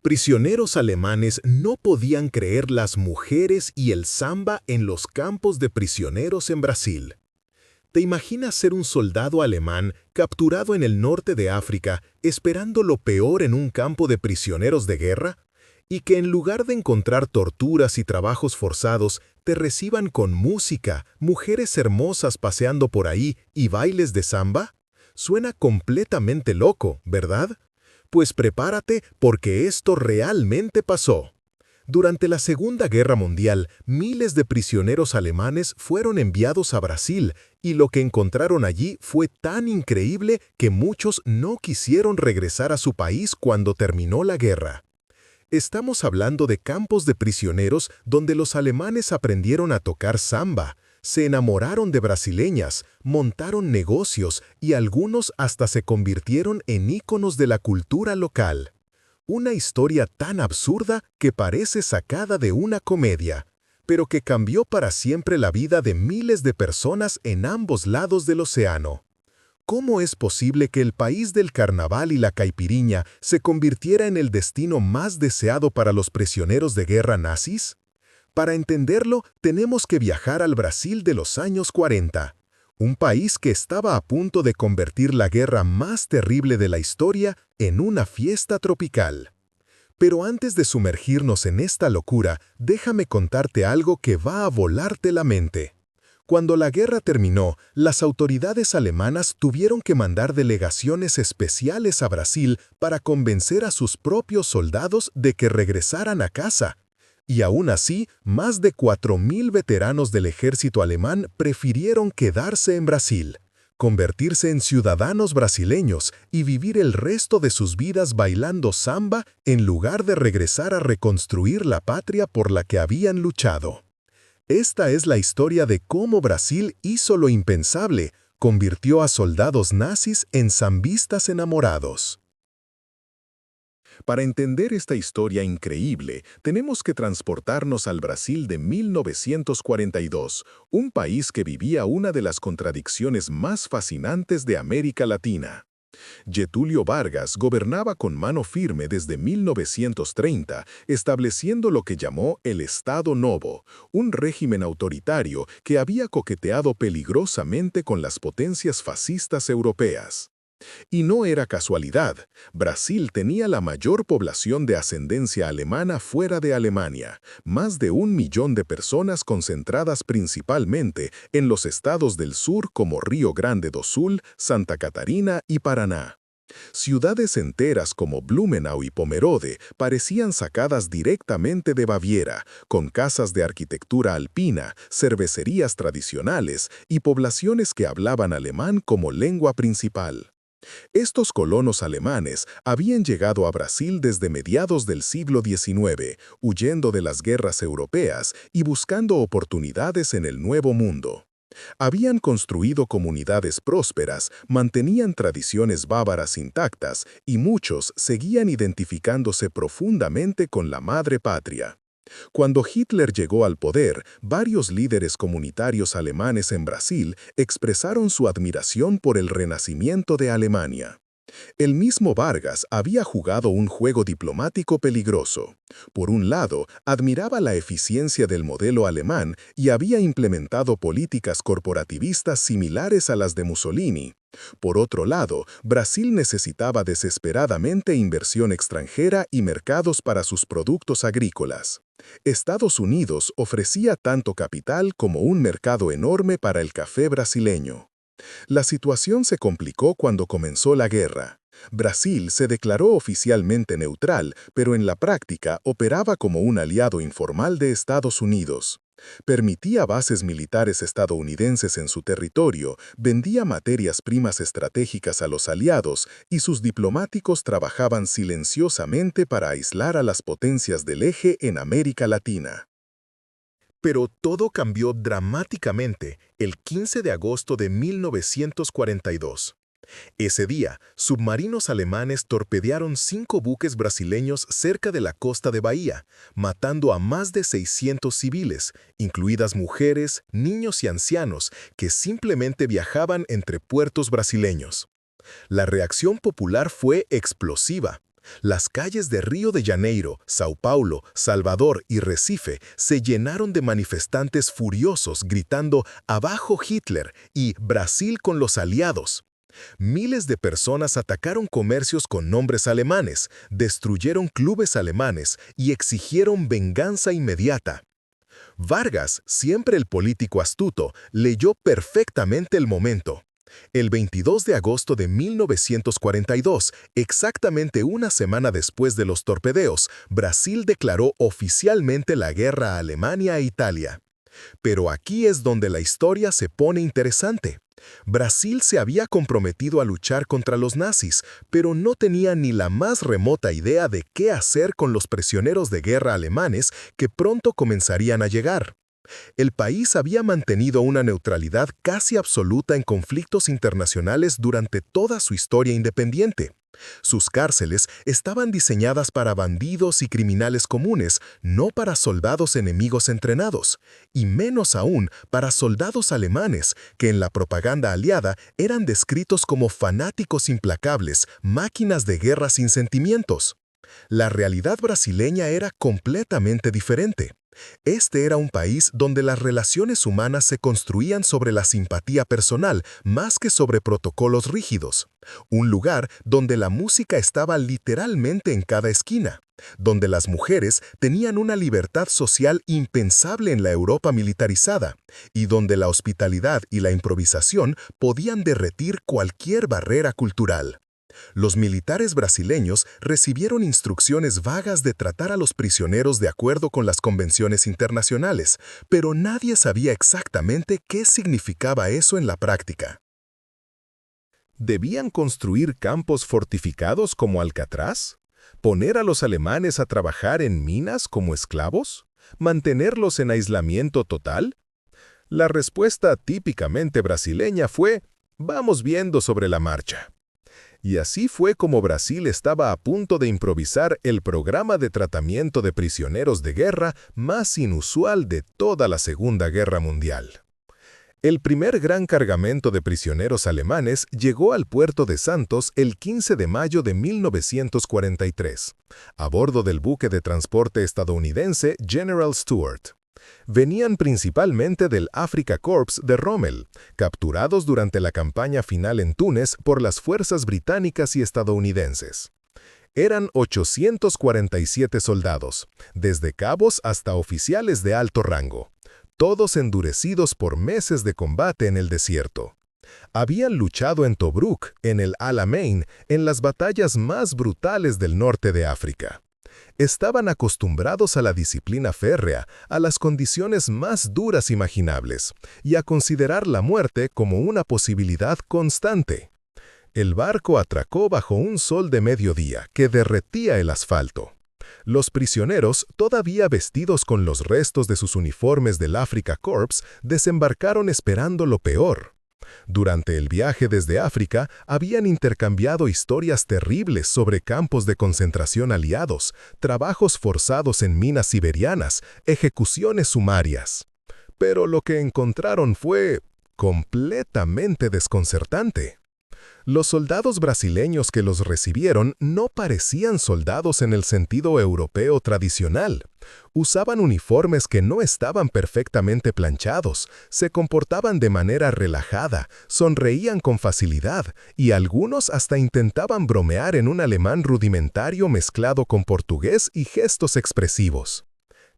Prisioneros alemanes no podían creer las mujeres y el samba en los campos de prisioneros en Brasil. ¿Te imaginas ser un soldado alemán capturado en el norte de África, esperando lo peor en un campo de prisioneros de guerra? Y que en lugar de encontrar torturas y trabajos forzados, te reciban con música, mujeres hermosas paseando por ahí y bailes de samba? Suena completamente loco, ¿verdad? Pues prepárate porque esto realmente pasó. Durante la Segunda Guerra Mundial, miles de prisioneros alemanes fueron enviados a Brasil y lo que encontraron allí fue tan increíble que muchos no quisieron regresar a su país cuando terminó la guerra. Estamos hablando de campos de prisioneros donde los alemanes aprendieron a tocar samba, se enamoraron de brasileñas, montaron negocios y algunos hasta se convirtieron en íconos de la cultura local. Una historia tan absurda que parece sacada de una comedia, pero que cambió para siempre la vida de miles de personas en ambos lados del océano. ¿Cómo es posible que el país del carnaval y la caipiriña se convirtiera en el destino más deseado para los prisioneros de guerra nazis? Para entenderlo, tenemos que viajar al Brasil de los años 40, un país que estaba a punto de convertir la guerra más terrible de la historia en una fiesta tropical. Pero antes de sumergirnos en esta locura, déjame contarte algo que va a volarte la mente. Cuando la guerra terminó, las autoridades alemanas tuvieron que mandar delegaciones especiales a Brasil para convencer a sus propios soldados de que regresaran a casa. Y aún así, más de 4.000 veteranos del ejército alemán prefirieron quedarse en Brasil, convertirse en ciudadanos brasileños y vivir el resto de sus vidas bailando samba en lugar de regresar a reconstruir la patria por la que habían luchado. Esta es la historia de cómo Brasil hizo lo impensable, convirtió a soldados nazis en zambistas enamorados. Para entender esta historia increíble, tenemos que transportarnos al Brasil de 1942, un país que vivía una de las contradicciones más fascinantes de América Latina. Getúlio Vargas gobernaba con mano firme desde 1930, estableciendo lo que llamó el Estado Novo, un régimen autoritario que había coqueteado peligrosamente con las potencias fascistas europeas. Y no era casualidad, Brasil tenía la mayor población de ascendencia alemana fuera de Alemania, más de 1 millón de personas concentradas principalmente en los estados del sur como Río Grande do Sul, Santa Catarina y Paraná. Ciudades enteras como Blumenau y Pomerode parecían sacadas directamente de Baviera, con casas de arquitectura alpina, cervecerías tradicionales y poblaciones que hablaban alemán como lengua principal. Estos colonos alemanes habían llegado a Brasil desde mediados del siglo XIX, huyendo de las guerras europeas y buscando oportunidades en el Nuevo Mundo. Habían construido comunidades prósperas, mantenían tradiciones bávaras intactas y muchos seguían identificándose profundamente con la madre patria. Cuando Hitler llegó al poder, varios líderes comunitarios alemanes en Brasil expresaron su admiración por el renacimiento de Alemania. El mismo Vargas había jugado un juego diplomático peligroso. Por un lado, admiraba la eficiencia del modelo alemán y había implementado políticas corporativistas similares a las de Mussolini. Por otro lado, Brasil necesitaba desesperadamente inversión extranjera y mercados para sus productos agrícolas. Estados Unidos ofrecía tanto capital como un mercado enorme para el café brasileño. La situación se complicó cuando comenzó la guerra. Brasil se declaró oficialmente neutral, pero en la práctica operaba como un aliado informal de Estados Unidos. Permitía bases militares estadounidenses en su territorio, vendía materias primas estratégicas a los aliados y sus diplomáticos trabajaban silenciosamente para aislar a las potencias del eje en América Latina. Pero todo cambió dramáticamente el 15 de agosto de 1942. Ese día, submarinos alemanes torpedearon 5 buques brasileños cerca de la costa de Bahía, matando a más de 600 civiles, incluidas mujeres, niños y ancianos, que simplemente viajaban entre puertos brasileños. La reacción popular fue explosiva. Las calles de Río de Janeiro, Sao Paulo, Salvador y Recife se llenaron de manifestantes furiosos gritando «Abajo Hitler» y «Brasil con los aliados». Miles de personas atacaron comercios con nombres alemanes, destruyeron clubes alemanes y exigieron venganza inmediata. Vargas, siempre el político astuto, leyó perfectamente el momento. El 22 de agosto de 1942, exactamente una semana después de los torpedeos, Brasil declaró oficialmente la guerra a Alemania e Italia. Pero aquí es donde la historia se pone interesante. Brasil se había comprometido a luchar contra los nazis, pero no tenía ni la más remota idea de qué hacer con los prisioneros de guerra alemanes que pronto comenzarían a llegar. El país había mantenido una neutralidad casi absoluta en conflictos internacionales durante toda su historia independiente. Sus cárceles estaban diseñadas para bandidos y criminales comunes, no para soldados enemigos entrenados, y menos aún para soldados alemanes, que en la propaganda aliada eran descritos como fanáticos implacables, máquinas de guerra sin sentimientos. La realidad brasileña era completamente diferente. Este era un país donde las relaciones humanas se construían sobre la simpatía personal más que sobre protocolos rígidos. Un lugar donde la música estaba literalmente en cada esquina, donde las mujeres tenían una libertad social impensable en la Europa militarizada, y donde la hospitalidad y la improvisación podían derretir cualquier barrera cultural. Los militares brasileños recibieron instrucciones vagas de tratar a los prisioneros de acuerdo con las convenciones internacionales, pero nadie sabía exactamente qué significaba eso en la práctica. ¿Debían construir campos fortificados como Alcatraz? ¿Poner a los alemanes a trabajar en minas como esclavos? ¿Mantenerlos en aislamiento total? La respuesta típicamente brasileña fue: vamos viendo sobre la marcha. Y así fue como Brasil estaba a punto de improvisar el programa de tratamiento de prisioneros de guerra más inusual de toda la Segunda Guerra Mundial. El primer gran cargamento de prisioneros alemanes llegó al puerto de Santos el 15 de mayo de 1943, a bordo del buque de transporte estadounidense General Stuart. Venían principalmente del Afrika Korps de Rommel, capturados durante la campaña final en Túnez por las fuerzas británicas y estadounidenses. Eran 847 soldados, desde cabos hasta oficiales de alto rango, todos endurecidos por meses de combate en el desierto. Habían luchado en Tobruk, en el Alamein, en las batallas más brutales del norte de África. Estaban acostumbrados a la disciplina férrea, a las condiciones más duras imaginables, y a considerar la muerte como una posibilidad constante. El barco atracó bajo un sol de mediodía que derretía el asfalto. Los prisioneros, todavía vestidos con los restos de sus uniformes del Afrika Korps, desembarcaron esperando lo peor. Durante el viaje desde África, habían intercambiado historias terribles sobre campos de concentración aliados, trabajos forzados en minas siberianas, ejecuciones sumarias. Pero lo que encontraron fue completamente desconcertante. Los soldados brasileños que los recibieron no parecían soldados en el sentido europeo tradicional. Usaban uniformes que no estaban perfectamente planchados, se comportaban de manera relajada, sonreían con facilidad y algunos hasta intentaban bromear en un alemán rudimentario mezclado con portugués y gestos expresivos.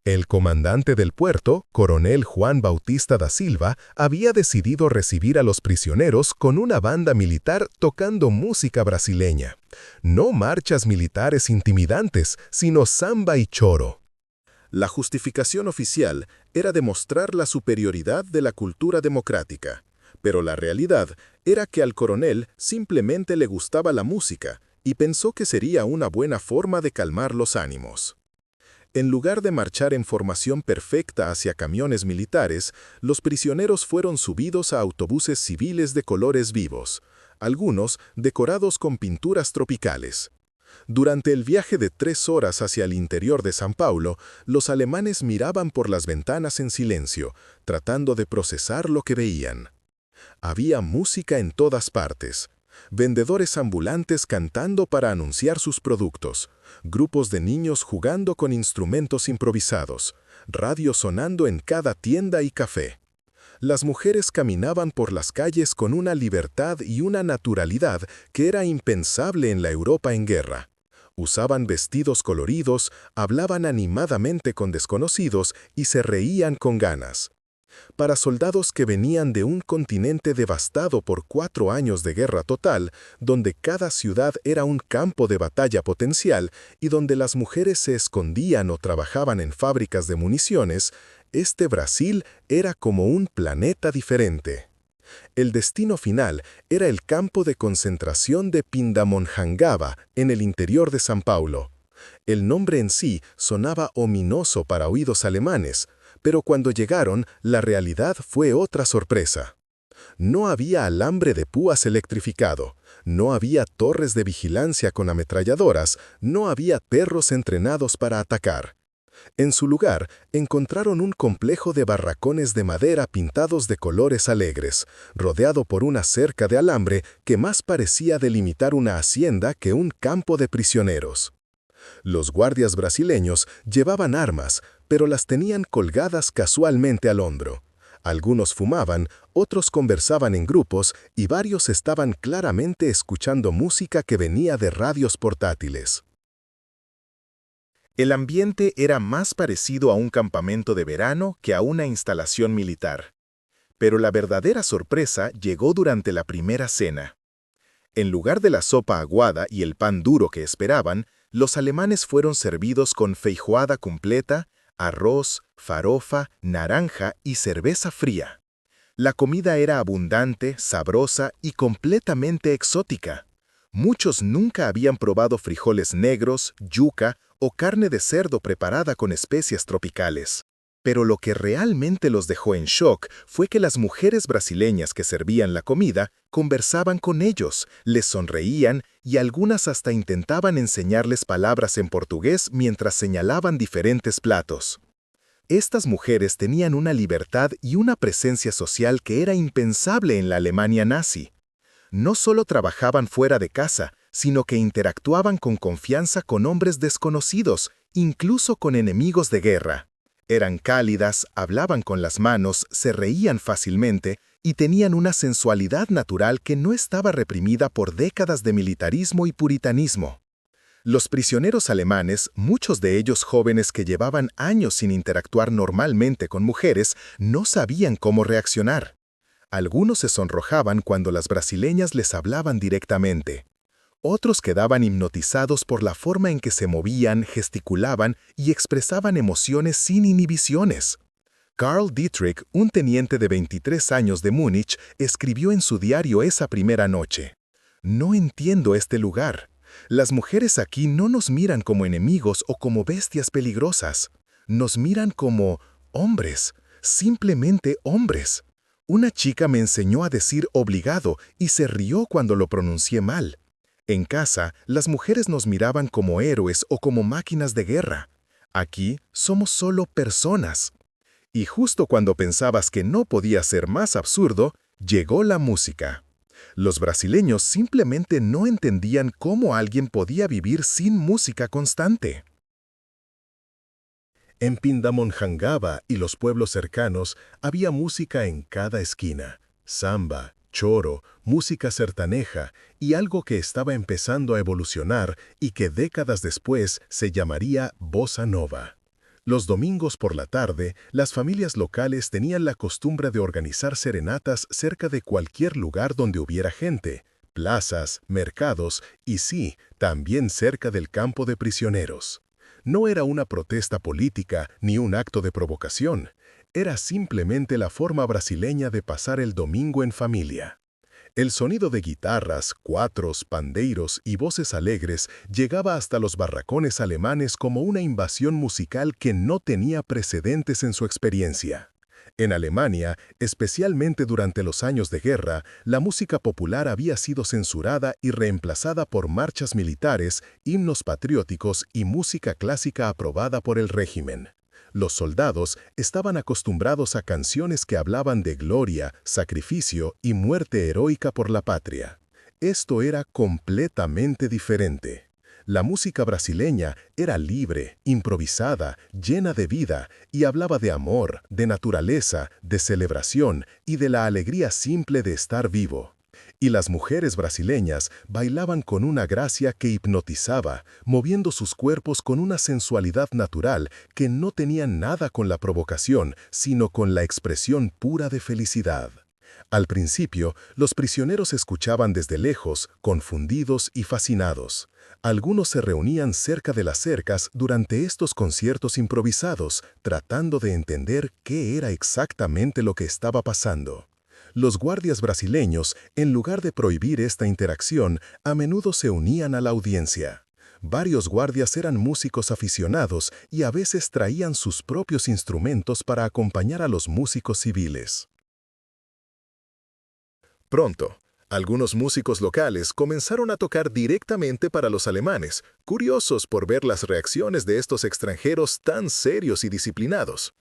El comandante del puerto, coronel Juan Bautista da Silva, había decidido recibir a los prisioneros con una banda militar tocando música brasileña. No marchas militares intimidantes, sino samba y choro. La justificación oficial era demostrar la superioridad de la cultura democrática, pero la realidad era que al coronel simplemente le gustaba la música y pensó que sería una buena forma de calmar los ánimos. En lugar de marchar en formación perfecta hacia camiones militares, los prisioneros fueron subidos a autobuses civiles de colores vivos, algunos decorados con pinturas tropicales. Durante el viaje de 3 horas hacia el interior de São Paulo, los alemanes miraban por las ventanas en silencio, tratando de procesar lo que veían. Había música en todas partes. vendedores ambulantes cantando para anunciar sus productos, grupos de niños jugando con instrumentos improvisados, radio sonando en cada tienda y café. Las mujeres caminaban por las calles con una libertad y una naturalidad que era impensable en la Europa en guerra. Usaban vestidos coloridos, hablaban animadamente con desconocidos y se reían con ganas. Para soldados que venían de un continente devastado por 4 años de guerra total, donde cada ciudad era un campo de batalla potencial y donde las mujeres se escondían o trabajaban en fábricas de municiones, este Brasil era como un planeta diferente. El destino final era el campo de concentración de Pindamonhangaba, en el interior de São Paulo. El nombre en sí sonaba ominoso para oídos alemanes, pero cuando llegaron, la realidad fue otra sorpresa. No había alambre de púas electrificado, no había torres de vigilancia con ametralladoras, no había perros entrenados para atacar. En su lugar, encontraron un complejo de barracones de madera pintados de colores alegres, rodeado por una cerca de alambre que más parecía delimitar una hacienda que un campo de prisioneros. Los guardias brasileños llevaban armas, pero las tenían colgadas casualmente al hombro. Algunos fumaban, otros conversaban en grupos y varios estaban claramente escuchando música que venía de radios portátiles. El ambiente era más parecido a un campamento de verano que a una instalación militar. Pero la verdadera sorpresa llegó durante la primera cena. En lugar de la sopa aguada y el pan duro que esperaban, los alemanes fueron servidos con feijoada completa, arroz, farofa, naranja y cerveza fría. La comida era abundante, sabrosa y completamente exótica. Muchos nunca habían probado frijoles negros, yuca o carne de cerdo preparada con especias tropicales. Pero lo que realmente los dejó en shock fue que las mujeres brasileñas que servían la comida conversaban con ellos, les sonreían y algunas hasta intentaban enseñarles palabras en portugués mientras señalaban diferentes platos. Estas mujeres tenían una libertad y una presencia social que era impensable en la Alemania nazi. No solo trabajaban fuera de casa, sino que interactuaban con confianza con hombres desconocidos, incluso con enemigos de guerra. Eran cálidas, hablaban con las manos, se reían fácilmente y tenían una sensualidad natural que no estaba reprimida por décadas de militarismo y puritanismo. Los prisioneros alemanes, muchos de ellos jóvenes que llevaban años sin interactuar normalmente con mujeres, no sabían cómo reaccionar. Algunos se sonrojaban cuando las brasileñas les hablaban directamente. Otros quedaban hipnotizados por la forma en que se movían, gesticulaban y expresaban emociones sin inhibiciones. Karl Dietrich, un teniente de 23 años de Múnich, escribió en su diario esa primera noche: «No entiendo este lugar. Las mujeres aquí no nos miran como enemigos o como bestias peligrosas. Nos miran como hombres, simplemente hombres. Una chica me enseñó a decir obligado y se rió cuando lo pronuncié mal. En casa, las mujeres nos miraban como héroes o como máquinas de guerra. Aquí somos solo personas». Y justo cuando pensabas que no podía ser más absurdo, llegó la música. Los brasileños simplemente no entendían cómo alguien podía vivir sin música constante. En Pindamonhangaba y los pueblos cercanos había música en cada esquina: samba, choro, música sertaneja y algo que estaba empezando a evolucionar y que décadas después se llamaría bossa nova. Los domingos por la tarde, las familias locales tenían la costumbre de organizar serenatas cerca de cualquier lugar donde hubiera gente, plazas, mercados y sí, también cerca del campo de prisioneros. No era una protesta política ni un acto de provocación, era simplemente la forma brasileña de pasar el domingo en familia. El sonido de guitarras, cuatros, pandeiros y voces alegres llegaba hasta los barracones alemanes como una invasión musical que no tenía precedentes en su experiencia. En Alemania, especialmente durante los años de guerra, la música popular había sido censurada y reemplazada por marchas militares, himnos patrióticos y música clásica aprobada por el régimen. Los soldados estaban acostumbrados a canciones que hablaban de gloria, sacrificio y muerte heroica por la patria. Esto era completamente diferente. La música brasileña era libre, improvisada, llena de vida y hablaba de amor, de naturaleza, de celebración y de la alegría simple de estar vivo. Y las mujeres brasileñas bailaban con una gracia que hipnotizaba, moviendo sus cuerpos con una sensualidad natural que no tenía nada con la provocación, sino con la expresión pura de felicidad. Al principio, los prisioneros escuchaban desde lejos, confundidos y fascinados. Algunos se reunían cerca de las cercas durante estos conciertos improvisados, tratando de entender qué era exactamente lo que estaba pasando. Los guardias brasileños, en lugar de prohibir esta interacción, a menudo se unían a la audiencia. Varios guardias eran músicos aficionados y a veces traían sus propios instrumentos para acompañar a los músicos civiles. Pronto, algunos músicos locales comenzaron a tocar directamente para los alemanes, curiosos por ver las reacciones de estos extranjeros tan serios y disciplinados.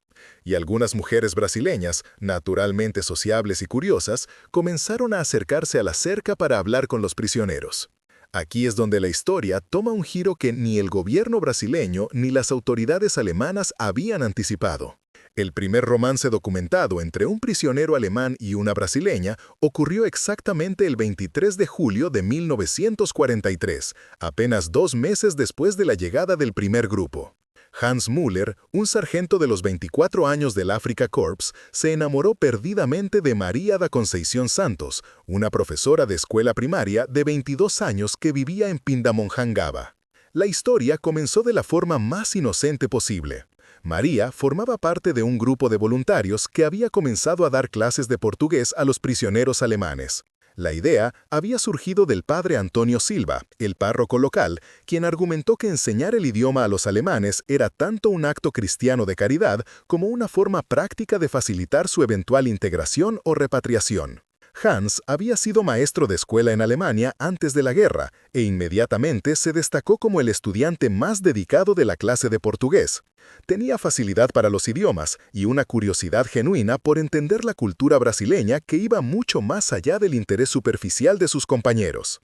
Y algunas mujeres brasileñas, naturalmente sociables y curiosas, comenzaron a acercarse a la cerca para hablar con los prisioneros. Aquí es donde la historia toma un giro que ni el gobierno brasileño ni las autoridades alemanas habían anticipado. El primer romance documentado entre un prisionero alemán y una brasileña ocurrió exactamente el 23 de julio de 1943, apenas 2 meses después de la llegada del primer grupo. Hans Müller, un sargento de los 24 años del Afrika Korps, se enamoró perdidamente de María da Conceição Santos, una profesora de escuela primaria de 22 años que vivía en Pindamonhangaba. La historia comenzó de la forma más inocente posible. María formaba parte de un grupo de voluntarios que había comenzado a dar clases de portugués a los prisioneros alemanes. La idea había surgido del padre Antonio Silva, el párroco local, quien argumentó que enseñar el idioma a los alemanes era tanto un acto cristiano de caridad como una forma práctica de facilitar su eventual integración o repatriación. Hans había sido maestro de escuela en Alemania antes de la guerra e inmediatamente se destacó como el estudiante más dedicado de la clase de portugués. Tenía facilidad para los idiomas y una curiosidad genuina por entender la cultura brasileña que iba mucho más allá del interés superficial de sus compañeros.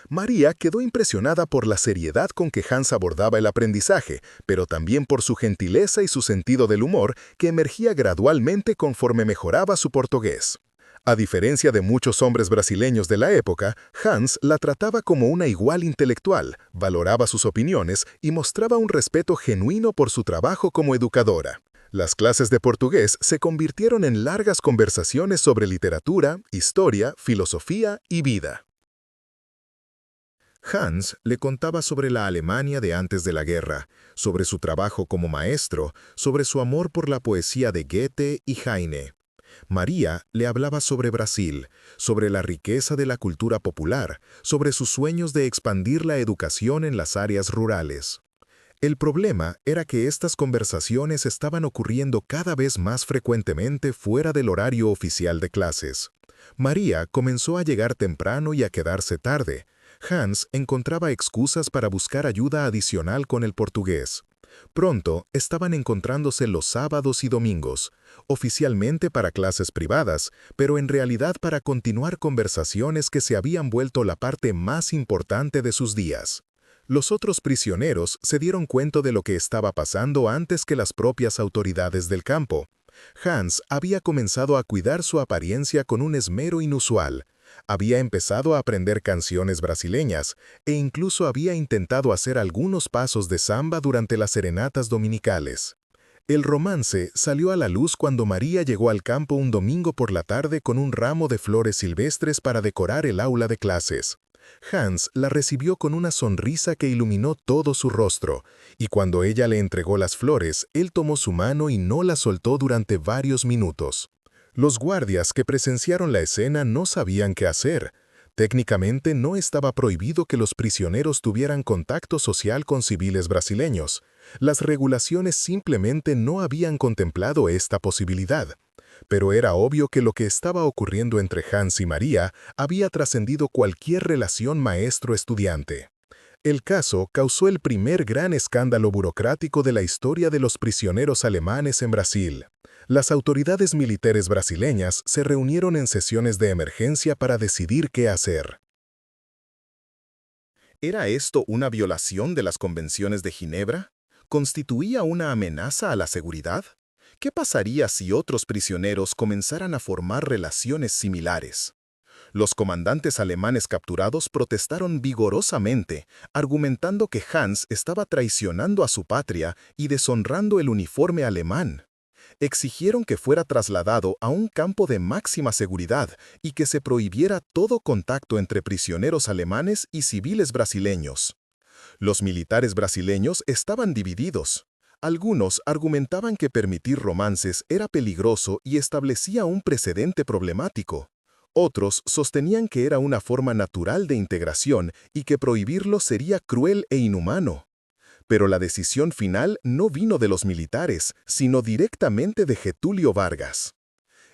María quedó impresionada por la seriedad con que Hans abordaba el aprendizaje, pero también por su gentileza y su sentido del humor que emergía gradualmente conforme mejoraba su portugués. A diferencia de muchos hombres brasileños de la época, Hans la trataba como una igual intelectual, valoraba sus opiniones y mostraba un respeto genuino por su trabajo como educadora. Las clases de portugués se convirtieron en largas conversaciones sobre literatura, historia, filosofía y vida. Hans le contaba sobre la Alemania de antes de la guerra, sobre su trabajo como maestro, sobre su amor por la poesía de Goethe y Heine. María le hablaba sobre Brasil, sobre la riqueza de la cultura popular, sobre sus sueños de expandir la educación en las áreas rurales. El problema era que estas conversaciones estaban ocurriendo cada vez más frecuentemente fuera del horario oficial de clases. María comenzó a llegar temprano y a quedarse tarde. Hans encontraba excusas para buscar ayuda adicional con el portugués. Pronto estaban encontrándose los sábados y domingos, oficialmente para clases privadas, pero en realidad para continuar conversaciones que se habían vuelto la parte más importante de sus días. Los otros prisioneros se dieron cuenta de lo que estaba pasando antes que las propias autoridades del campo. Hans había comenzado a cuidar su apariencia con un esmero inusual. Había empezado a aprender canciones brasileñas e incluso había intentado hacer algunos pasos de samba durante las serenatas dominicales. El romance salió a la luz cuando María llegó al campo un domingo por la tarde con un ramo de flores silvestres para decorar el aula de clases. Hans la recibió con una sonrisa que iluminó todo su rostro, y cuando ella le entregó las flores, él tomó su mano y no la soltó durante varios minutos. Los guardias que presenciaron la escena no sabían qué hacer. Técnicamente no estaba prohibido que los prisioneros tuvieran contacto social con civiles brasileños. Las regulaciones simplemente no habían contemplado esta posibilidad. Pero era obvio que lo que estaba ocurriendo entre Hans y María había trascendido cualquier relación maestro-estudiante. El caso causó el primer gran escándalo burocrático de la historia de los prisioneros alemanes en Brasil. Las autoridades militares brasileñas se reunieron en sesiones de emergencia para decidir qué hacer. ¿Era esto una violación de las convenciones de Ginebra? ¿Constituía una amenaza a la seguridad? ¿Qué pasaría si otros prisioneros comenzaran a formar relaciones similares? Los comandantes alemanes capturados protestaron vigorosamente, argumentando que Hans estaba traicionando a su patria y deshonrando el uniforme alemán. Exigieron que fuera trasladado a un campo de máxima seguridad y que se prohibiera todo contacto entre prisioneros alemanes y civiles brasileños. Los militares brasileños estaban divididos. Algunos argumentaban que permitir romances era peligroso y establecía un precedente problemático. Otros sostenían que era una forma natural de integración y que prohibirlo sería cruel e inhumano. Pero la decisión final no vino de los militares, sino directamente de Getúlio Vargas.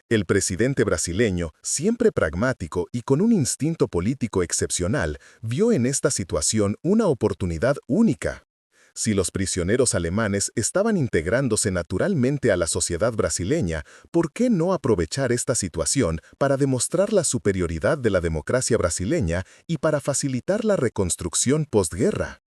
El presidente brasileño, siempre pragmático y con un instinto político excepcional, vio en esta situación una oportunidad única. Si los prisioneros alemanes estaban integrándose naturalmente a la sociedad brasileña, ¿por qué no aprovechar esta situación para demostrar la superioridad de la democracia brasileña y para facilitar la reconstrucción postguerra?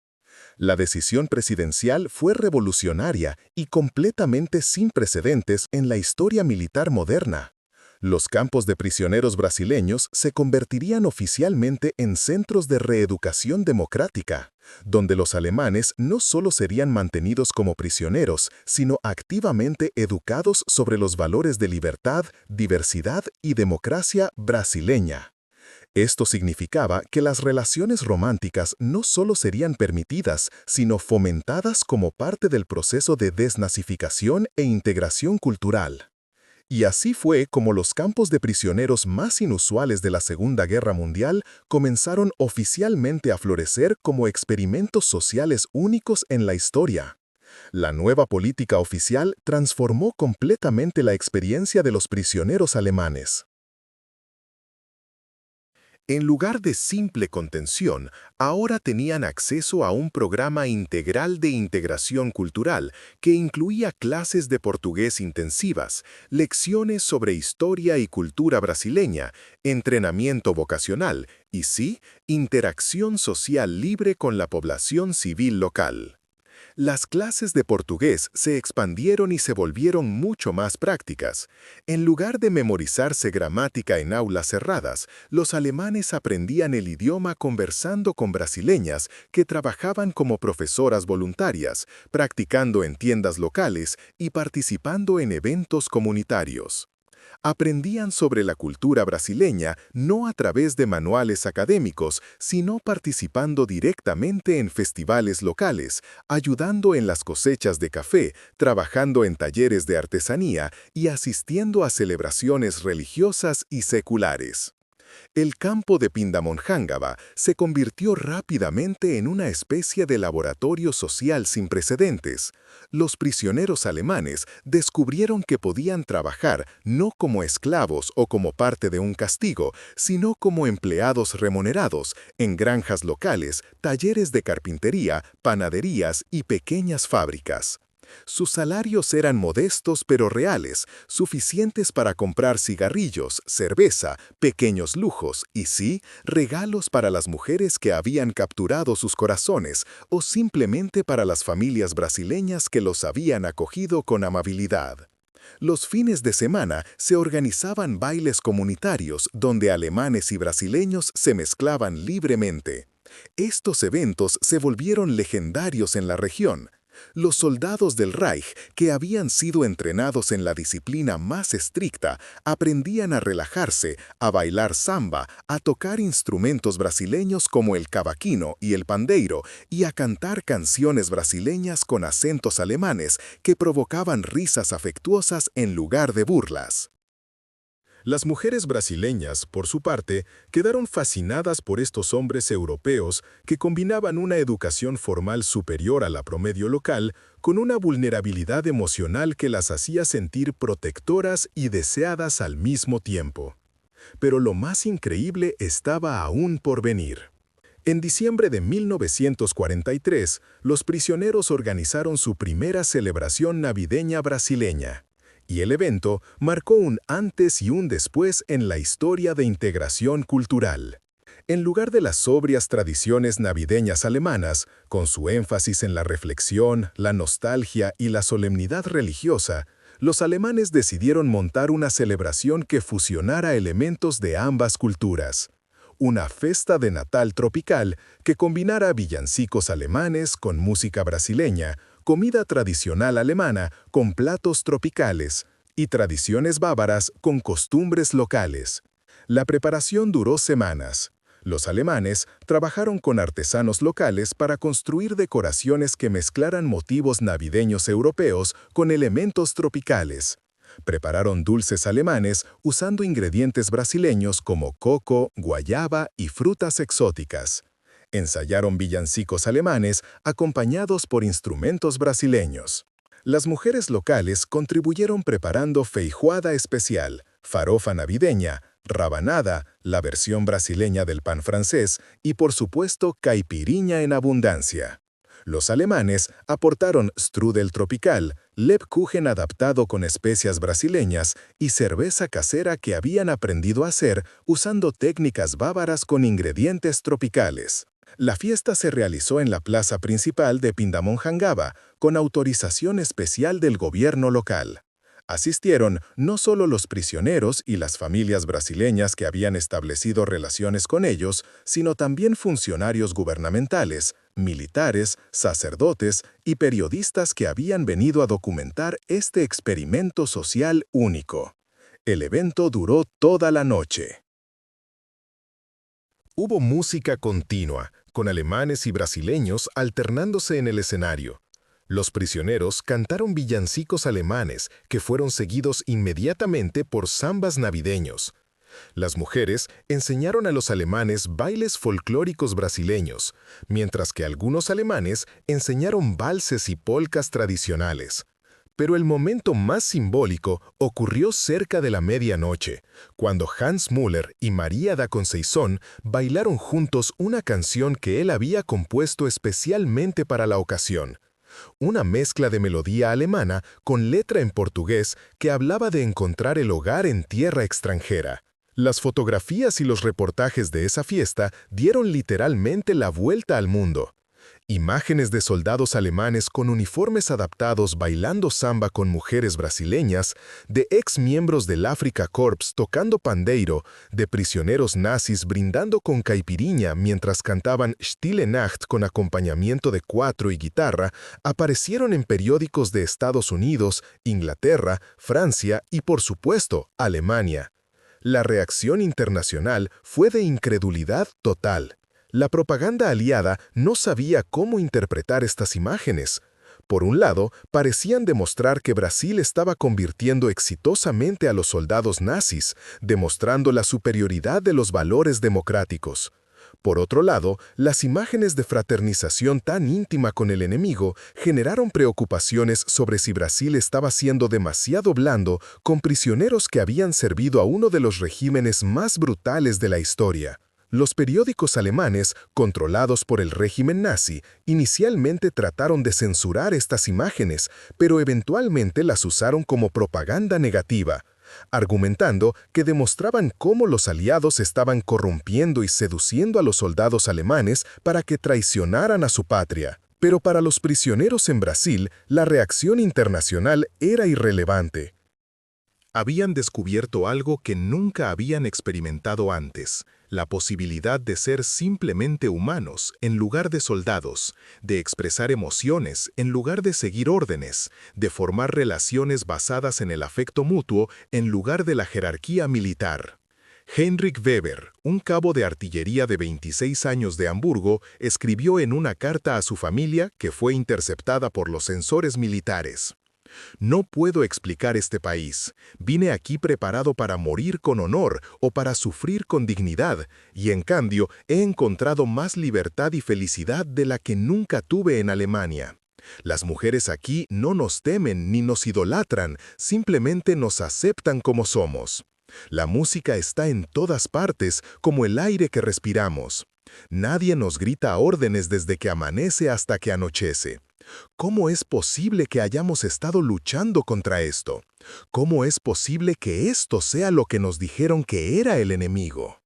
La decisión presidencial fue revolucionaria y completamente sin precedentes en la historia militar moderna. Los campos de prisioneros brasileños se convertirían oficialmente en centros de reeducación democrática, donde los alemanes no solo serían mantenidos como prisioneros, sino activamente educados sobre los valores de libertad, diversidad y democracia brasileña. Esto significaba que las relaciones románticas no solo serían permitidas, sino fomentadas como parte del proceso de desnazificación e integración cultural. Y así fue como los campos de prisioneros más inusuales de la Segunda Guerra Mundial comenzaron oficialmente a florecer como experimentos sociales únicos en la historia. La nueva política oficial transformó completamente la experiencia de los prisioneros alemanes. En lugar de simple contención, ahora tenían acceso a un programa integral de integración cultural que incluía clases de portugués intensivas, lecciones sobre historia y cultura brasileña, entrenamiento vocacional y, sí, interacción social libre con la población civil local. Las clases de portugués se expandieron y se volvieron mucho más prácticas. En lugar de memorizarse gramática en aulas cerradas, los alemanes aprendían el idioma conversando con brasileñas que trabajaban como profesoras voluntarias, practicando en tiendas locales y participando en eventos comunitarios. Aprendían sobre la cultura brasileña no a través de manuales académicos, sino participando directamente en festivales locales, ayudando en las cosechas de café, trabajando en talleres de artesanía y asistiendo a celebraciones religiosas y seculares. El campo de Pindamonhangaba se convirtió rápidamente en una especie de laboratorio social sin precedentes. Los prisioneros alemanes descubrieron que podían trabajar no como esclavos o como parte de un castigo, sino como empleados remunerados en granjas locales, talleres de carpintería, panaderías y pequeñas fábricas. Sus salarios eran modestos pero reales, suficientes para comprar cigarrillos, cerveza, pequeños lujos y, sí, regalos para las mujeres que habían capturado sus corazones o simplemente para las familias brasileñas que los habían acogido con amabilidad. Los fines de semana se organizaban bailes comunitarios donde alemanes y brasileños se mezclaban libremente. Estos eventos se volvieron legendarios en la región. Los soldados del Reich, que habían sido entrenados en la disciplina más estricta, aprendían a relajarse, a bailar samba, a tocar instrumentos brasileños como el cavaquinho y el pandeiro, y a cantar canciones brasileñas con acentos alemanes que provocaban risas afectuosas en lugar de burlas. Las mujeres brasileñas, por su parte, quedaron fascinadas por estos hombres europeos que combinaban una educación formal superior a la promedio local con una vulnerabilidad emocional que las hacía sentir protectoras y deseadas al mismo tiempo. Pero lo más increíble estaba aún por venir. En diciembre de 1943, los prisioneros organizaron su primera celebración navideña brasileña. Y el evento marcó un antes y un después en la historia de integración cultural. En lugar de las sobrias tradiciones navideñas alemanas, con su énfasis en la reflexión, la nostalgia y la solemnidad religiosa, los alemanes decidieron montar una celebración que fusionara elementos de ambas culturas. Una festa de Natal tropical que combinara villancicos alemanes con música brasileña, comida tradicional alemana con platos tropicales y tradiciones bávaras con costumbres locales. La preparación duró semanas. Los alemanes trabajaron con artesanos locales para construir decoraciones que mezclaran motivos navideños europeos con elementos tropicales. Prepararon dulces alemanes usando ingredientes brasileños como coco, guayaba y frutas exóticas. Ensayaron villancicos alemanes acompañados por instrumentos brasileños. Las mujeres locales contribuyeron preparando feijoada especial, farofa navideña, rabanada, la versión brasileña del pan francés y, por supuesto, caipiriña en abundancia. Los alemanes aportaron strudel tropical, Lebkuchen adaptado con especias brasileñas y cerveza casera que habían aprendido a hacer usando técnicas bávaras con ingredientes tropicales. La fiesta se realizó en la plaza principal de Pindamonhangaba, con autorización especial del gobierno local. Asistieron no solo los prisioneros y las familias brasileñas que habían establecido relaciones con ellos, sino también funcionarios gubernamentales, militares, sacerdotes y periodistas que habían venido a documentar este experimento social único. El evento duró toda la noche. Hubo música continua, con alemanes y brasileños alternándose en el escenario. Los prisioneros cantaron villancicos alemanes que fueron seguidos inmediatamente por zambas navideños. Las mujeres enseñaron a los alemanes bailes folclóricos brasileños, mientras que algunos alemanes enseñaron valses y polcas tradicionales. Pero el momento más simbólico ocurrió cerca de la medianoche, cuando Hans Müller y María da Conceição bailaron juntos una canción que él había compuesto especialmente para la ocasión. Una mezcla de melodía alemana con letra en portugués que hablaba de encontrar el hogar en tierra extranjera. Las fotografías y los reportajes de esa fiesta dieron literalmente la vuelta al mundo. Imágenes de soldados alemanes con uniformes adaptados bailando samba con mujeres brasileñas, de ex miembros del Afrika Korps tocando pandeiro, de prisioneros nazis brindando con caipiriña mientras cantaban Stille Nacht con acompañamiento de cuatro y guitarra, aparecieron en periódicos de Estados Unidos, Inglaterra, Francia y, por supuesto, Alemania. La reacción internacional fue de incredulidad total. La propaganda aliada no sabía cómo interpretar estas imágenes. Por un lado, parecían demostrar que Brasil estaba convirtiendo exitosamente a los soldados nazis, demostrando la superioridad de los valores democráticos. Por otro lado, las imágenes de fraternización tan íntima con el enemigo generaron preocupaciones sobre si Brasil estaba siendo demasiado blando con prisioneros que habían servido a uno de los regímenes más brutales de la historia. Los periódicos alemanes, controlados por el régimen nazi, inicialmente trataron de censurar estas imágenes, pero eventualmente las usaron como propaganda negativa, argumentando que demostraban cómo los aliados estaban corrompiendo y seduciendo a los soldados alemanes para que traicionaran a su patria. Pero para los prisioneros en Brasil, la reacción internacional era irrelevante. Habían descubierto algo que nunca habían experimentado antes, la posibilidad de ser simplemente humanos en lugar de soldados, de expresar emociones en lugar de seguir órdenes, de formar relaciones basadas en el afecto mutuo en lugar de la jerarquía militar. Heinrich Weber, un cabo de artillería de 26 años de Hamburgo, escribió en una carta a su familia que fue interceptada por los censores militares: "No puedo explicar este país. Vine aquí preparado para morir con honor o para sufrir con dignidad, y en cambio he encontrado más libertad y felicidad de la que nunca tuve en Alemania. Las mujeres aquí no nos temen ni nos idolatran, simplemente nos aceptan como somos. La música está en todas partes, como el aire que respiramos. Nadie nos grita órdenes desde que amanece hasta que anochece. ¿Cómo es posible que hayamos estado luchando contra esto? ¿Cómo es posible que esto sea lo que nos dijeron que era el enemigo?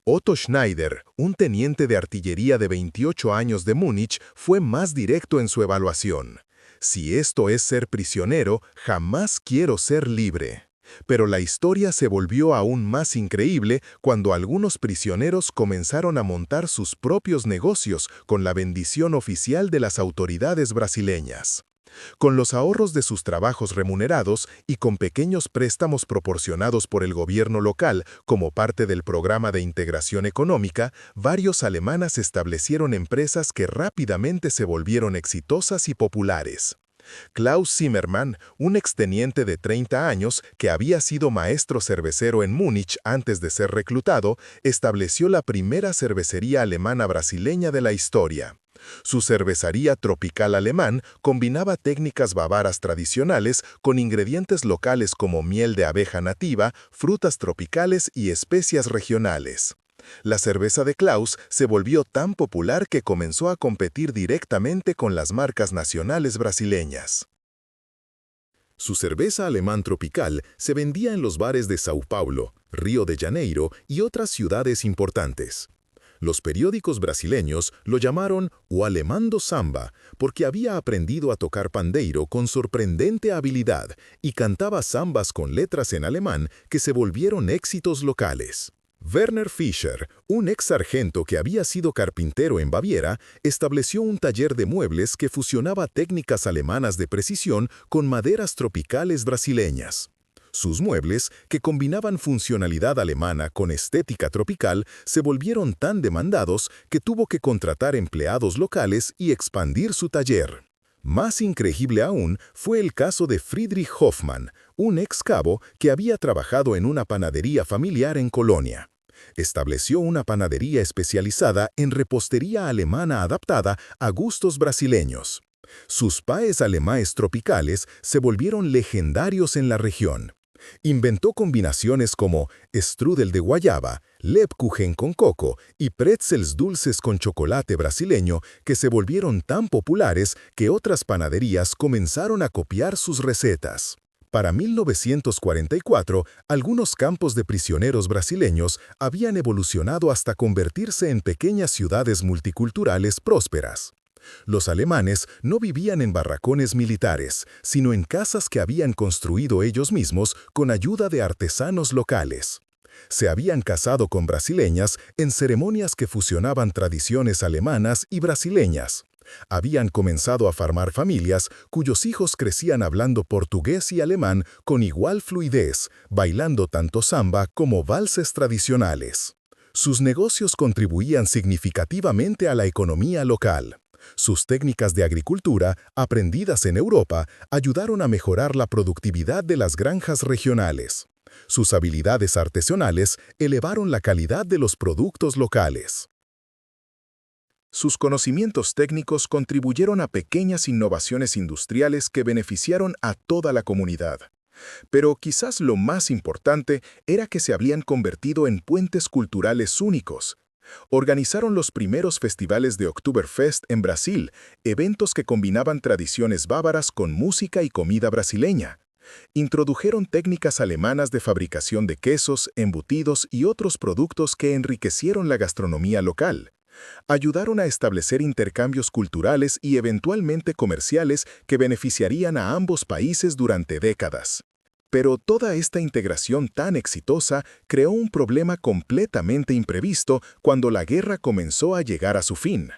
Otto Schneider, un teniente de artillería de 28 años de Múnich, fue más directo en su evaluación. Si esto es ser prisionero, jamás quiero ser libre. Pero la historia se volvió aún más increíble cuando algunos prisioneros comenzaron a montar sus propios negocios con la bendición oficial de las autoridades brasileñas. Con los ahorros de sus trabajos remunerados y con pequeños préstamos proporcionados por el gobierno local como parte del programa de integración económica, varios alemanes establecieron empresas que rápidamente se volvieron exitosas y populares. Klaus Zimmermann, un exteniente de 30 años que había sido maestro cervecero en Múnich antes de ser reclutado, estableció la primera cervecería alemana brasileña de la historia. Su cervecería tropical alemán combinaba técnicas bávaras tradicionales con ingredientes locales como miel de abeja nativa, frutas tropicales y especias regionales. La cerveza de Klaus se volvió tan popular que comenzó a competir directamente con las marcas nacionales brasileñas. Su cerveza alemán tropical se vendía en los bares de Sao Paulo, Río de Janeiro y otras ciudades importantes. Los periódicos brasileños lo llamaron o alemán do samba porque había aprendido a tocar pandeiro con sorprendente habilidad y cantaba zambas con letras en alemán que se volvieron éxitos locales. Werner Fischer, un ex sargento que había sido carpintero en Baviera, estableció un taller de muebles que fusionaba técnicas alemanas de precisión con maderas tropicales brasileñas. Sus muebles, que combinaban funcionalidad alemana con estética tropical, se volvieron tan demandados que tuvo que contratar empleados locales y expandir su taller. Más increíble aún fue el caso de Friedrich Hoffmann, un ex cabo que había trabajado en una panadería familiar en Colonia. Estableció una panadería especializada en repostería alemana adaptada a gustos brasileños. Sus paes alemanes tropicales se volvieron legendarios en la región. Inventó combinaciones como strudel de guayaba, Lebkuchen con coco y pretzels dulces con chocolate brasileño que se volvieron tan populares que otras panaderías comenzaron a copiar sus recetas. Para 1944, algunos campos de prisioneros brasileños habían evolucionado hasta convertirse en pequeñas ciudades multiculturales prósperas. Los alemanes no vivían en barracones militares, sino en casas que habían construido ellos mismos con ayuda de artesanos locales. Se habían casado con brasileñas en ceremonias que fusionaban tradiciones alemanas y brasileñas. Habían comenzado a formar familias cuyos hijos crecían hablando portugués y alemán con igual fluidez, bailando tanto samba como valses tradicionales. Sus negocios contribuían significativamente a la economía local. Sus técnicas de agricultura, aprendidas en Europa, ayudaron a mejorar la productividad de las granjas regionales. Sus habilidades artesanales elevaron la calidad de los productos locales. Sus conocimientos técnicos contribuyeron a pequeñas innovaciones industriales que beneficiaron a toda la comunidad. Pero quizás lo más importante era que se habían convertido en puentes culturales únicos. Organizaron los primeros festivales de Oktoberfest en Brasil, eventos que combinaban tradiciones bávaras con música y comida brasileña. Introdujeron técnicas alemanas de fabricación de quesos, embutidos y otros productos que enriquecieron la gastronomía local. Ayudaron a establecer intercambios culturales y eventualmente comerciales que beneficiarían a ambos países durante décadas. Pero toda esta integración tan exitosa creó un problema completamente imprevisto cuando la guerra comenzó a llegar a su fin.